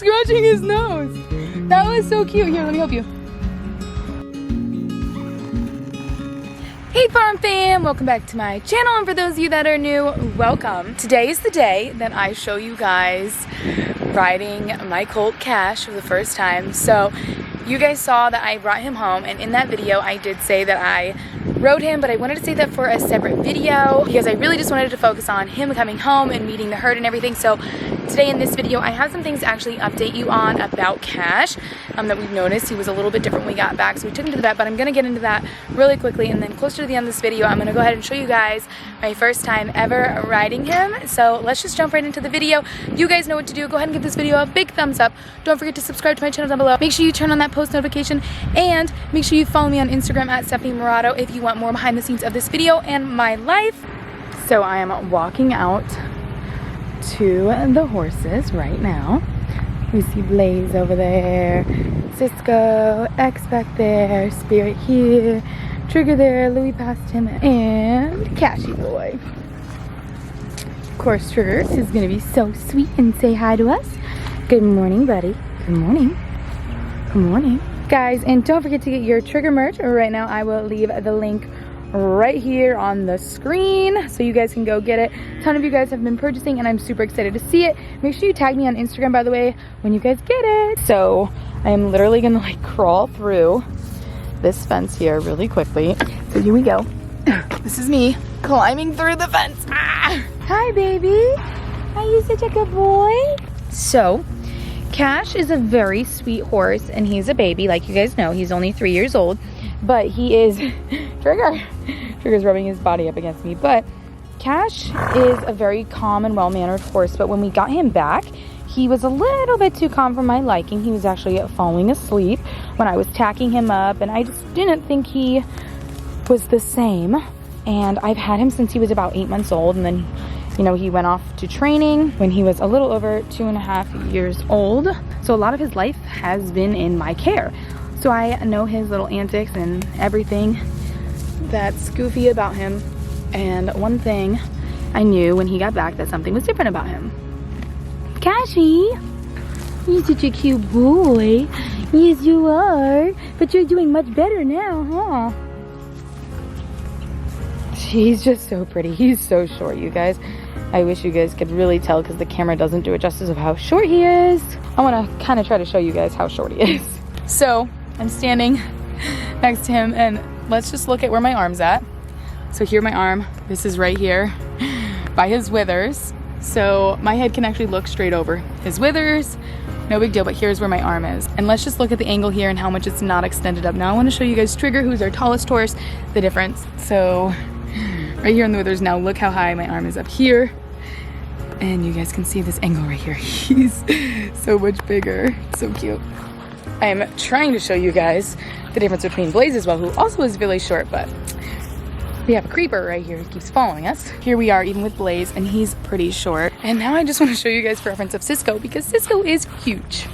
scratching his nose. That was so cute. Here, let me help you. Hey farm fam, welcome back to my channel, and for those of you that are new, welcome. Today is the day that I show you guys riding my colt Cash for the first time. So you guys saw that I brought him home, and in that video I did say that I rode him, but I wanted to say that for a separate video because I really just wanted to focus on him coming home and meeting the herd and everything. So today in this video I have some things to actually update you on about Cash that we've noticed. He was a little bit different when we got back, so we took him to the vet, but I'm gonna get into that really quickly, and then closer to the end of this video I'm gonna go ahead and show you guys my first time ever riding him. So let's just jump right into the video. You guys know what to do. Go ahead and give this video a big thumbs up. Don't forget to subscribe to my channel down below. Make sure you turn on that post notification, and make sure you follow me on Instagram at Stephanie Morato if you want more behind the scenes of this video and my life. So I am walking out to the horses right now. We see Blaze over there, Cisco, X back there, Spirit here, Trigger there, Louie past him, and Cashy boy. Of course, Trigger is gonna be so sweet and say hi to us. Good morning, buddy. Good morning. Good morning. Guys, and don't forget to get your Trigger merch. Right now I will leave the link right here on the screen so you guys can go get it. A ton of you guys have been purchasing and I'm super excited to see it. Make sure you tag me on Instagram, by the way, when you guys get it. So I am literally gonna like crawl through this fence here really quickly. So here we go. This is me climbing through the fence. Ah! Hi baby, are you such a good boy? So Cash is a very sweet horse and he's a baby, like you guys know. He's only 3 years old, but he is Trigger's rubbing his body up against me. But Cash is a very calm and well-mannered horse, but when we got him back, he was a little bit too calm for my liking. He was actually falling asleep when I was tacking him up, and I just didn't think he was the same. And I've had him since he was about 8 months old, and then you know, he went off to training when he was a little over 2.5 years old. So a lot of his life has been in my care. So I know his little antics and everything that's goofy about him. And one thing I knew when he got back, that something was different about him. Cashy, you're such a cute boy. Yes, you are. But you're doing much better now, huh? He's just so pretty. He's so short, you guys. I wish you guys could really tell because the camera doesn't do it justice of how short he is. I want to kind of try to show you guys how short he is. So I'm standing next to him, and let's just look at where my arm's at. So here my arm, this is right here by his withers. So my head can actually look straight over his withers. No big deal, but here's where my arm is. And let's just look at the angle here and how much it's not extended up. Now I want to show you guys Trigger, who's our tallest horse, the difference. So right here in the withers, now look how high my arm is up here. And you guys can see this angle right here. He's so much bigger. So cute. I am trying to show you guys the difference between Blaze as well, who also is really short, but we have a creeper right here who keeps following us. Here we are even with Blaze, and he's pretty short. And now I just want to show you guys the reference of Cisco, because Cisco is huge.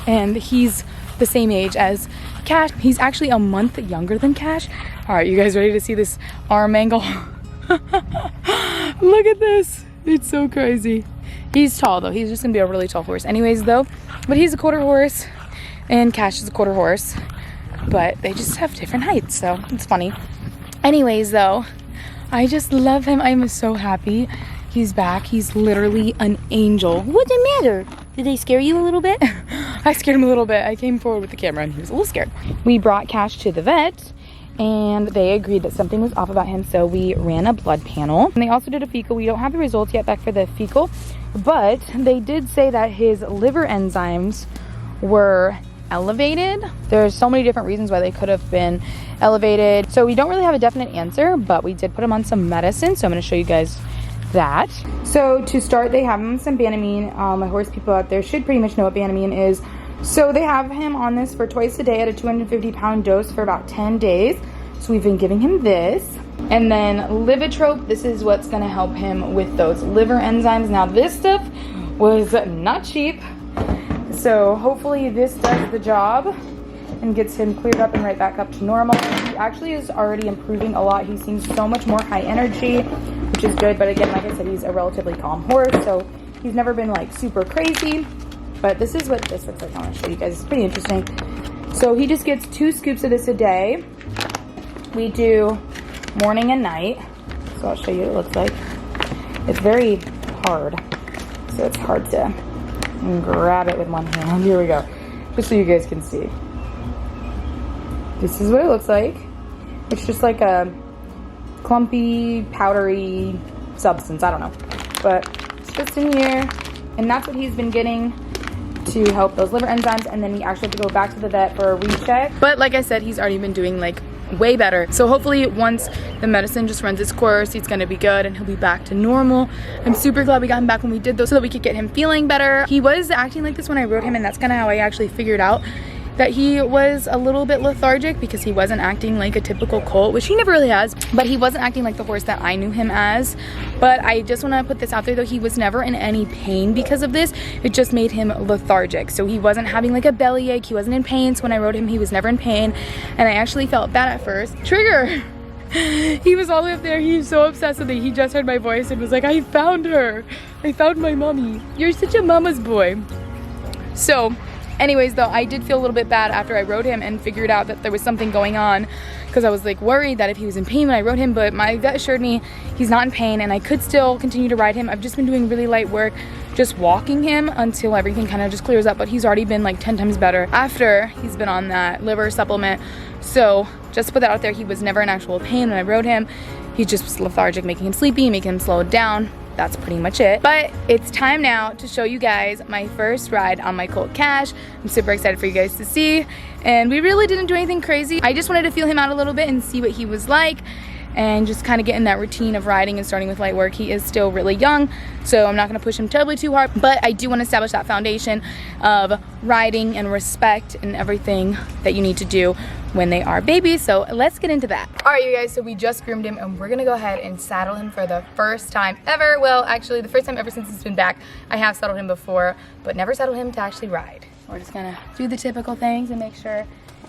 And he's the same age as Cash. He's actually a month younger than Cash. All right, you guys ready to see this arm angle? Look at this. It's so crazy. He's tall though. He's just gonna be a really tall horse anyways though. But he's a quarter horse and Cash is a quarter horse. But they just have different heights, so it's funny. Anyways though, I just love him. I'm so happy he's back. He's literally an angel. What's the matter? Did they scare you a little bit? I scared him a little bit. I came forward with the camera and he was a little scared. We brought Cash to the vet, and they agreed that something was off about him, so we ran a blood panel. And they also did a fecal. We don't have the results yet back for the fecal, but they did say that his liver enzymes were elevated. There's so many different reasons why they could have been elevated, so we don't really have a definite answer, but we did put him on some medicine, so I'm going to show you guys that. So to start, they have him on some Banamine. My horse people out there should pretty much know what Banamine is. So they have him on this for twice a day at a 250-pound dose for about 10 days. So we've been giving him this. And then Livitrope, this is what's gonna help him with those liver enzymes. Now this stuff was not cheap. So hopefully this does the job and gets him cleared up and right back up to normal. He actually is already improving a lot. He seems so much more high energy, which is good. But again, like I said, he's a relatively calm horse. So he's never been like super crazy. But this is what this looks like. I want to show you guys. It's pretty interesting. So he just gets 2 scoops of this a day. We do morning and night. So I'll show you what it looks like. It's very hard. So it's hard to grab it with one hand. Here we go. Just so you guys can see. This is what it looks like. It's just like a clumpy, powdery substance. I don't know. But it's just in here. And that's what he's been getting to help those liver enzymes. And then we actually have to go back to the vet for a recheck. But like I said, he's already been doing like way better. So hopefully once the medicine just runs its course, he's gonna be good and he'll be back to normal. I'm super glad we got him back when we did those so that we could get him feeling better. He was acting like this when I rode him, and that's kind of how I actually figured out that he was a little bit lethargic, because he wasn't acting like a typical colt, which he never really has, but he wasn't acting like the horse that I knew him as. But I just want to put this out there though, he was never in any pain because of this. It just made him lethargic. So he wasn't having like a bellyache, he wasn't in pain. So when I rode him, he was never in pain, and I actually felt bad at first. Trigger! He was all the way up there. He was so obsessed with it. He just heard my voice and was like, I found her. I found my mommy. You're such a mama's boy. So anyways though, I did feel a little bit bad after I rode him and figured out that there was something going on, because I was like worried that if he was in pain when I rode him, but my vet assured me he's not in pain and I could still continue to ride him. I've just been doing really light work, just walking him until everything kind of just clears up, but he's already been like 10 times better after he's been on that liver supplement. So just to put that out there, he was never in actual pain when I rode him. He just was lethargic, making him sleepy, making him slow down. That's pretty much it. But it's time now to show you guys my first ride on my colt Cash. I'm super excited for you guys to see. And we really didn't do anything crazy. I just wanted to feel him out a little bit and see what he was like, and just kind of get in that routine of riding and starting with light work. He is still really young, so I'm not gonna push him terribly too hard, but I do want to establish that foundation of riding and respect and everything that you need to do when they are babies. So let's get into that. All right, you guys, so we just groomed him and we're gonna go ahead and saddle him for the first time ever. Well, actually the first time ever since he's been back. I have saddled him before, but never saddled him to actually ride. We're just gonna do the typical things and make sure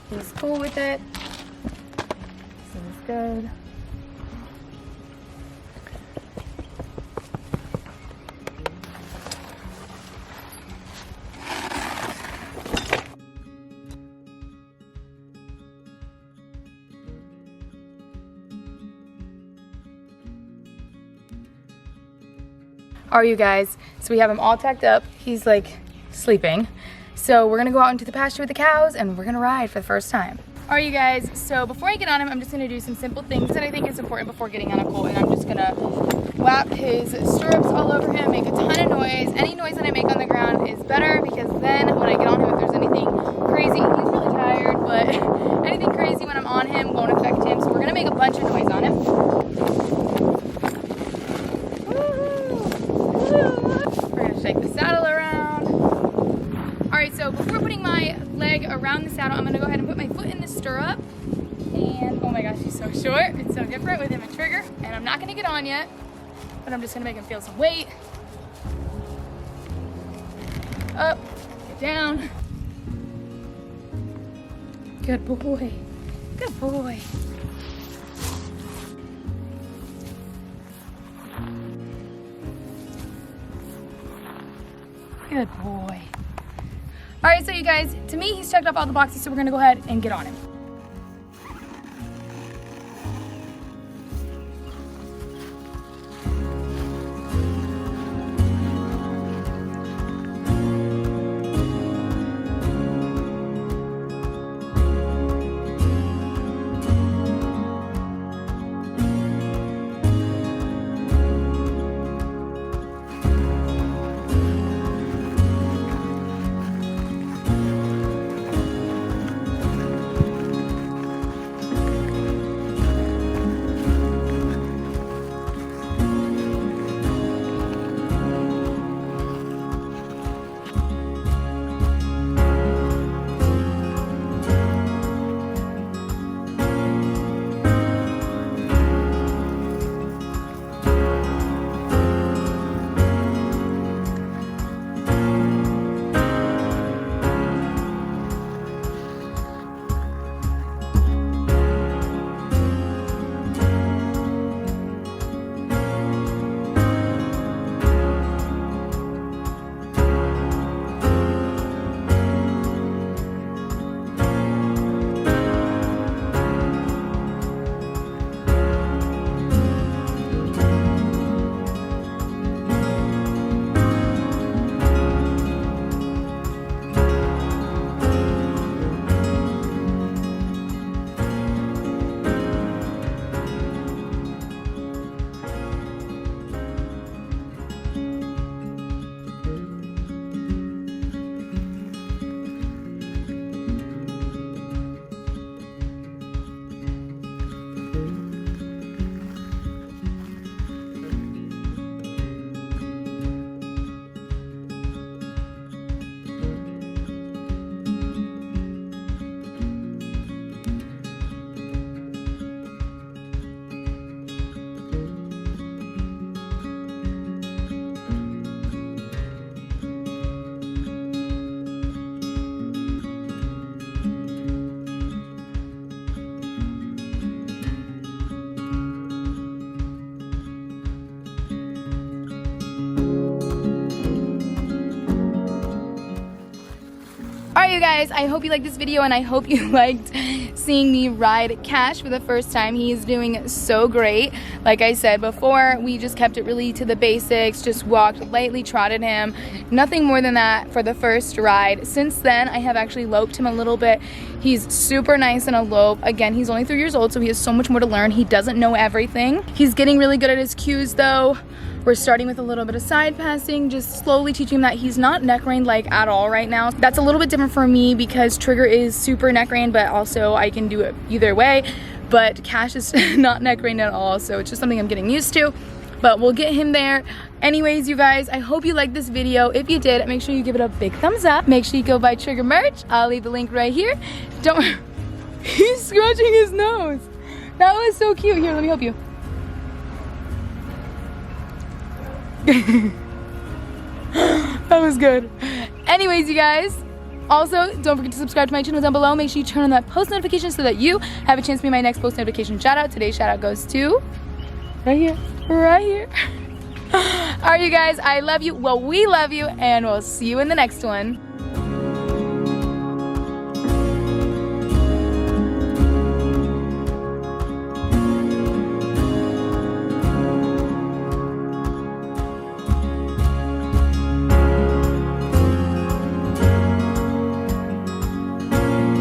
he's cool with it. So it's good. Are you guys? So we have him all tacked up. He's like sleeping. So we're gonna go out into the pasture with the cows and we're gonna ride for the first time. All right, you guys, so before I get on him, I'm just gonna do some simple things that I think is important before getting on a colt. And I'm just gonna whap his stirrups all over him, make a ton of noise. Any noise that I make on the ground is better, because then when I get on him, if there's anything crazy, he's really tired, but anything crazy when I'm on him won't affect him. So we're gonna make a bunch of noise on him. Shake the saddle around. All right, so before putting my leg around the saddle, I'm gonna go ahead and put my foot in the stirrup. And oh my gosh, he's so short. It's so different with him and Trigger. And I'm not gonna get on yet, but I'm just gonna make him feel some weight. Up, get down. Good boy, good boy. Good boy. All right, so you guys, to me, he's checked off all the boxes, so we're gonna go ahead and get on him. Alright you guys, I hope you liked this video and I hope you liked seeing me ride Cash for the first time. He is doing so great. Like I said before, we just kept it really to the basics, just walked lightly, trotted him. Nothing more than that for the first ride. Since then, I have actually loped him a little bit. He's super nice in a lope. Again, he's only 3 years old, so he has so much more to learn. He doesn't know everything. He's getting really good at his cues though. We're starting with a little bit of side passing, just slowly teaching him that he's not neck reined like at all right now. That's a little bit different for me because Trigger is super neck reined, but also I can do it either way. But Cash is not neck reined at all, so it's just something I'm getting used to. But we'll get him there. Anyways, you guys, I hope you liked this video. If you did, make sure you give it a big thumbs up. Make sure you go buy Trigger merch. I'll leave the link right here. Don't he's scratching his nose. That was so cute. Here, let me help you. That was good. Anyways, you guys, also don't forget to subscribe to my channel down below. Make sure you turn on that post notification so that you have a chance to be my next post notification shout out. Today's shout out goes to right here. Alright you guys, I love you. Well, we love you, and we'll see you in the next one.